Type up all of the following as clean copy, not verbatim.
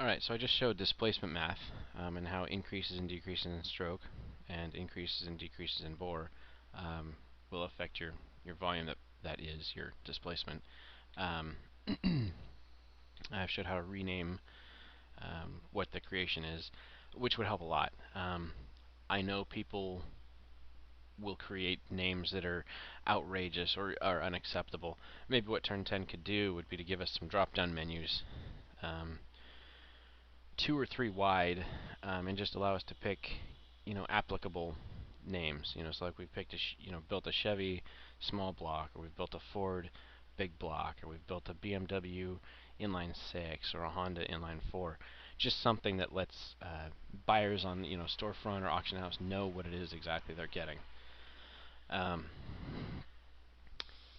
Alright, so I just showed displacement math and how increases and decreases in stroke and increases and decreases in bore will affect your volume, that is your displacement. Um, I showed how to rename what the creation is, which would help a lot. I know people will create names that are outrageous or are unacceptable. Maybe what Turn 10 could do would be to give us some drop-down menus, 2 or 3 wide, and just allow us to pick, applicable names. So like we've picked built a Chevy small block, or we've built a Ford big block, or we've built a BMW inline 6 or a Honda inline 4. Just something that lets buyers on storefront or auction house know what it is exactly they're getting.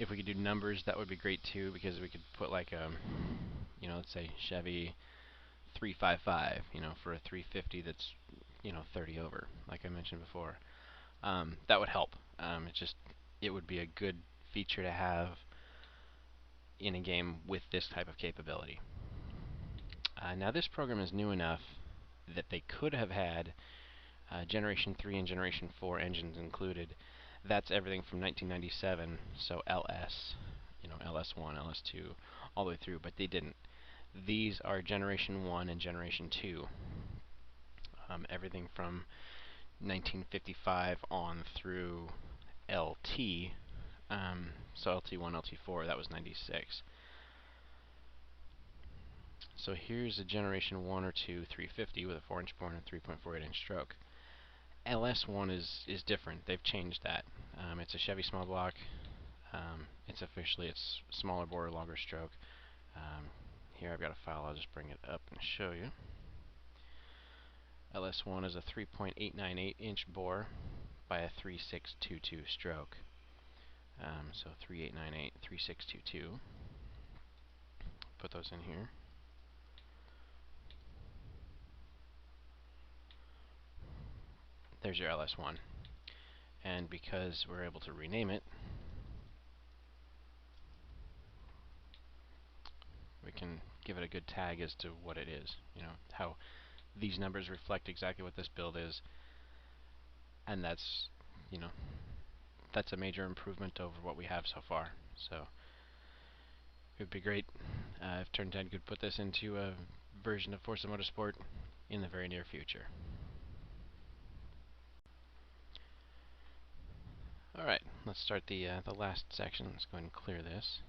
If we could do numbers, that would be great too, because we could put like a, let's say Chevy 355, for a 350 that's, 30 over, like I mentioned before. That would help. It would be a good feature to have in a game with this type of capability. Now this program is new enough that they could have had Generation 3 and Generation 4 engines included. That's everything from 1997, so LS, LS1, LS2, all the way through, but they didn't. These are Generation 1 and Generation 2. Everything from 1955 on through LT. So LT1, LT4, that was 96. So here's a Generation 1 or 2 350 with a 4-inch bore and a 3.48-inch stroke. LS1 is different. They've changed that. It's a Chevy small block. It's smaller bore, longer stroke. Here I've got a file. I'll just bring it up and show you. LS1 is a 3.898-inch bore by a 3622 stroke. So 3898, 3622. Put those in here. There's your LS1. And because we're able to rename it, we can give it a good tag as to what it is. How these numbers reflect exactly what this build is, and that's a major improvement over what we have so far. So it would be great if Turn 10 could put this into a version of Forza Motorsport in the very near future. Alright, let's start the last section. Let's go ahead and clear this.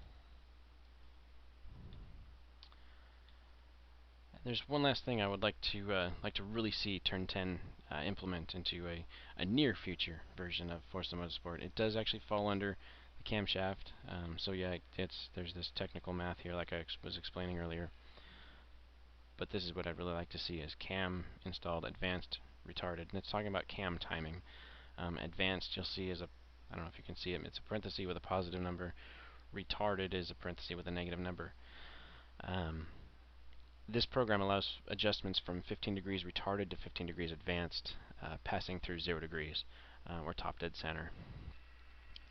There's one last thing I would like to really see Turn 10 implement into a near future version of Forza Motorsport. It does actually fall under the camshaft, so yeah, there's this technical math here, like I was explaining earlier. But this is what I'd really like to see: is cam installed, advanced, retarded, and it's talking about cam timing. Advanced, you'll see, is I don't know if you can see it. It's a parenthesis with a positive number. Retarded is a parenthesis with a negative number. This program allows adjustments from 15 degrees retarded to 15 degrees advanced, passing through 0 degrees, or top dead center.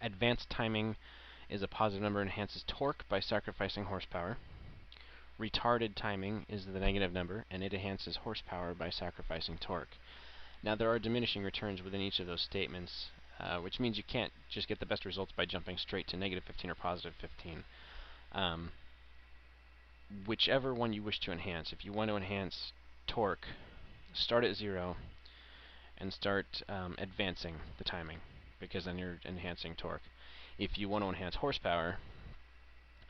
Advanced timing is a positive number, enhances torque by sacrificing horsepower. Retarded timing is the negative number, and it enhances horsepower by sacrificing torque. Now there are diminishing returns within each of those statements, which means you can't just get the best results by jumping straight to negative 15 or positive 15. Whichever one you wish to enhance. If you want to enhance torque, start at 0 and start advancing the timing, because then you're enhancing torque. If you want to enhance horsepower,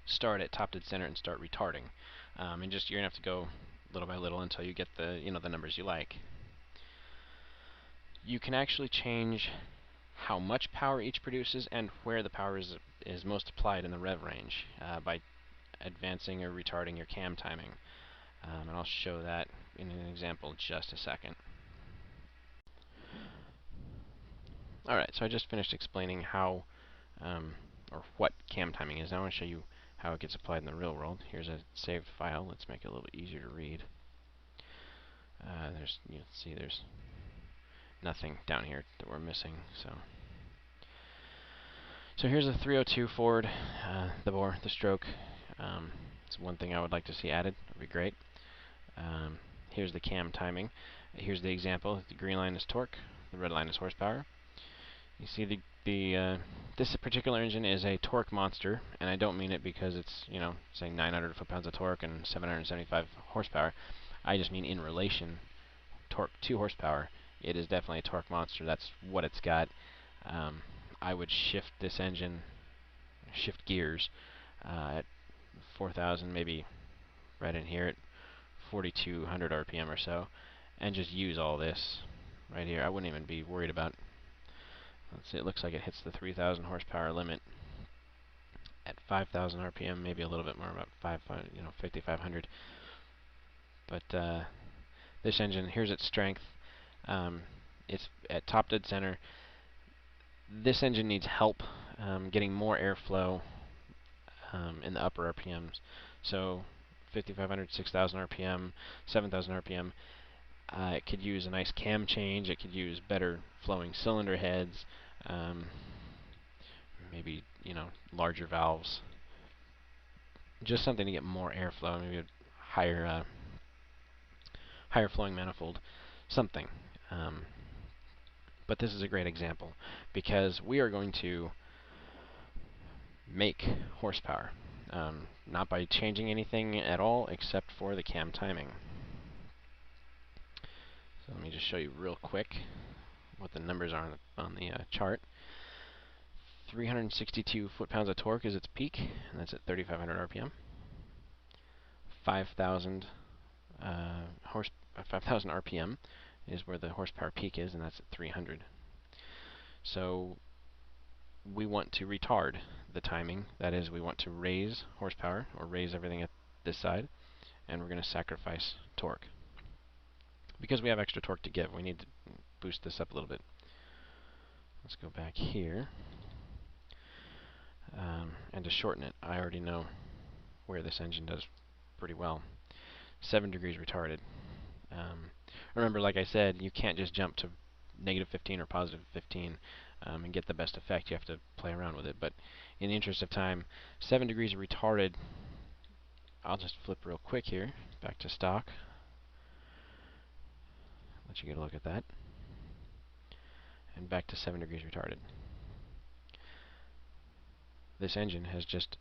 start at top dead center and start retarding. And you're gonna have to go little by little until you get the the numbers you like. You can actually change how much power each produces and where the power is most applied in the rev range by advancing or retarding your cam timing. And I'll show that in an example in just a second. Alright, so I just finished explaining how or what cam timing is. Now I want to show you how it gets applied in the real world. Here's a saved file. Let's make it a little bit easier to read. There's nothing down here that we're missing. So here's a 302 Ford, the bore, the stroke. It's one thing I would like to see added. It would be great. Um, here's the cam timing. Here's the example. The green line is torque. The red line is horsepower. You see this particular engine is a torque monster, and I don't mean it because it's, say 900 foot-pounds of torque and 775 horsepower. I just mean in relation torque to horsepower. It is definitely a torque monster. That's what it's got. I would shift this engine, shift gears at 4,000, maybe right in here at 4,200 RPM or so, and just use all this right here. I wouldn't even be worried about. Let's see, it looks like it hits the 3,000 horsepower limit at 5,000 RPM, maybe a little bit more, about 5,500. But this engine, here's its strength. It's at top dead center. This engine needs help getting more airflow in the upper RPMs. So 5,500, 6,000 RPM, 7,000 RPM. It could use a nice cam change. It could use better flowing cylinder heads. Maybe larger valves. Just something to get more airflow. Maybe a higher flowing manifold. Something. But this is a great example because we are going to make horsepower. Not by changing anything at all except for the cam timing. So let me just show you real quick what the numbers are on the chart. 362 foot-pounds of torque is its peak, and that's at 3,500 RPM. 5,000 5,000 RPM is where the horsepower peak is, and that's at 300. So we want to retard the timing. That is, we want to raise horsepower, or raise everything at this side, and we're going to sacrifice torque. Because we have extra torque to give, we need to boost this up a little bit. Let's go back here. And to shorten it, I already know where this engine does pretty well. 7 degrees retarded. Remember, like I said, you can't just jump to negative 15 or positive 15 and get the best effect. You have to play around with it. But in the interest of time, 7 degrees retarded. I'll just flip real quick here, back to stock. Let you get a look at that. And back to 7 degrees retarded. This engine has just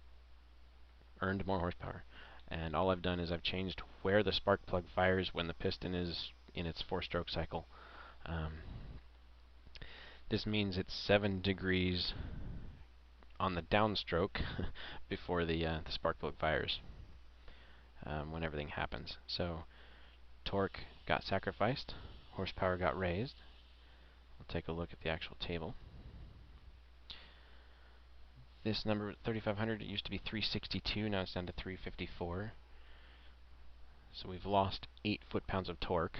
earned more horsepower. And all I've done is I've changed where the spark plug fires when the piston is in its 4-stroke cycle. This means it's 7 degrees on the downstroke before the spark plug fires when everything happens. So torque got sacrificed, horsepower got raised. We'll take a look at the actual table. This number, 3,500, it used to be 362, now it's down to 354. So we've lost 8 foot-pounds of torque.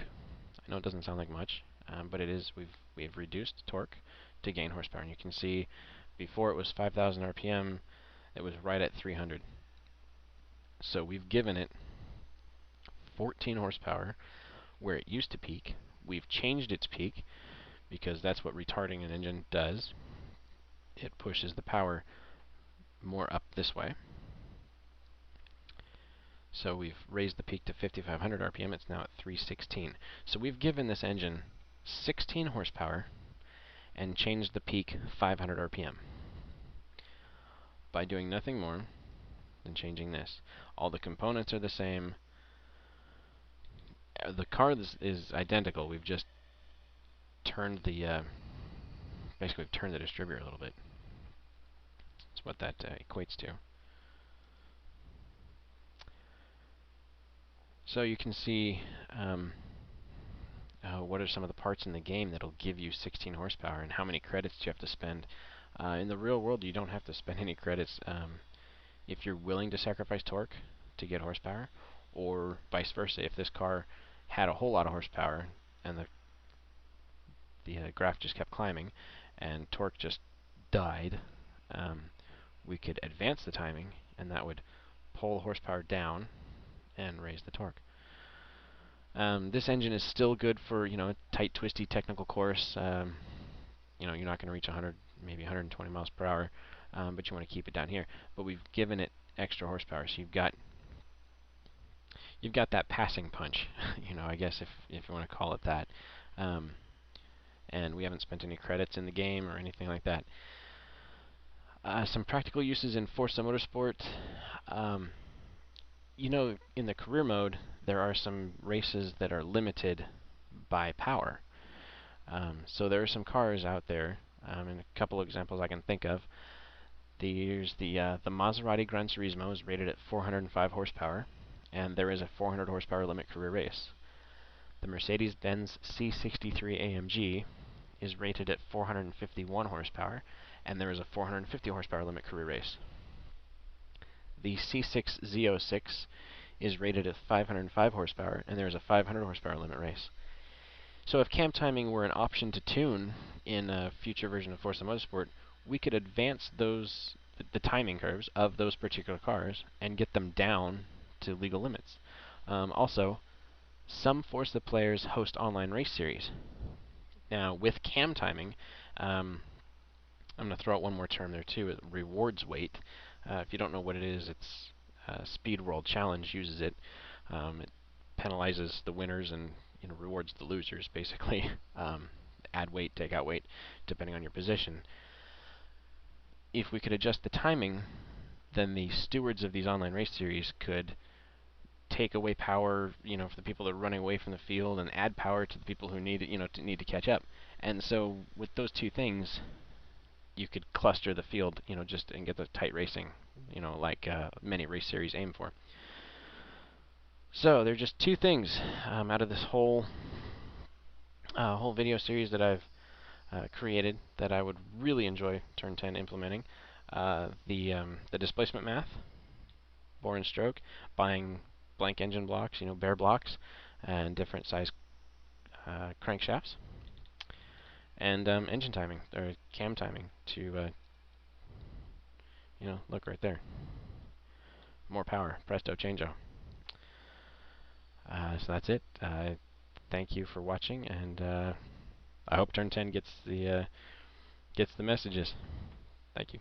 I know it doesn't sound like much, but it is. We've reduced torque to gain horsepower. And you can see before it was 5,000 RPM, it was right at 300. So we've given it 14 horsepower where it used to peak. We've changed its peak because that's what retarding an engine does. It pushes the power more up this way. So we've raised the peak to 5,500 RPM. It's now at 316. So we've given this engine 16 horsepower and changed the peak 500 RPM by doing nothing more than changing this. All the components are the same. The car is identical. We've just turned the basically we've turned the distributor a little bit. That's what that equates to. So you can see what are some of the parts in the game that'll give you 16 horsepower and how many credits do you have to spend. In the real world, you don't have to spend any credits if you're willing to sacrifice torque to get horsepower, or vice versa. If this car had a whole lot of horsepower and the graph just kept climbing and torque just died, we could advance the timing, and that would pull horsepower down and raise the torque. This engine is still good for a tight, twisty technical course. You're not going to reach 100, maybe 120 miles per hour, but you want to keep it down here. But we've given it extra horsepower, so you've got that passing punch, I guess if you want to call it that. Um, and we haven't spent any credits in the game or anything like that. Some practical uses in Forza Motorsport. Um, in the career mode, there are some races that are limited by power. So there are some cars out there, and a couple of examples I can think of. There's the Maserati Gran Turismo is rated at 405 horsepower, and there is a 400 horsepower limit career race. The Mercedes-Benz C63 AMG is rated at 451 horsepower, and there is a 450 horsepower limit career race. The C6 Z06 is rated at 505 horsepower, and there is a 500 horsepower limit race. So if cam timing were an option to tune in a future version of Forza Motorsport, we could advance the timing curves of those particular cars and get them down to legal limits. Also, some Forza players host online race series. Now, with cam timing, I'm going to throw out one more term there too, rewards weight. If you don't know what it is, it's Speed World Challenge uses it. It penalizes the winners and rewards the losers, basically. Add weight, take out weight, depending on your position. If we could adjust the timing, then the stewards of these online race series could take away power, for the people that are running away from the field, and add power to the people who need to catch up. And so, with those two things, you could cluster the field, just and get the tight racing, like many race series aim for. So there are just two things out of this whole video series that I've created that I would really enjoy Turn 10 implementing. The displacement math, bore and stroke, buying blank engine blocks, bare blocks, and different size crankshafts, and engine timing, or cam timing to, look right there. More power, presto, changeo. So that's it. Thank you for watching, and I hope Turn 10 gets the messages. Thank you.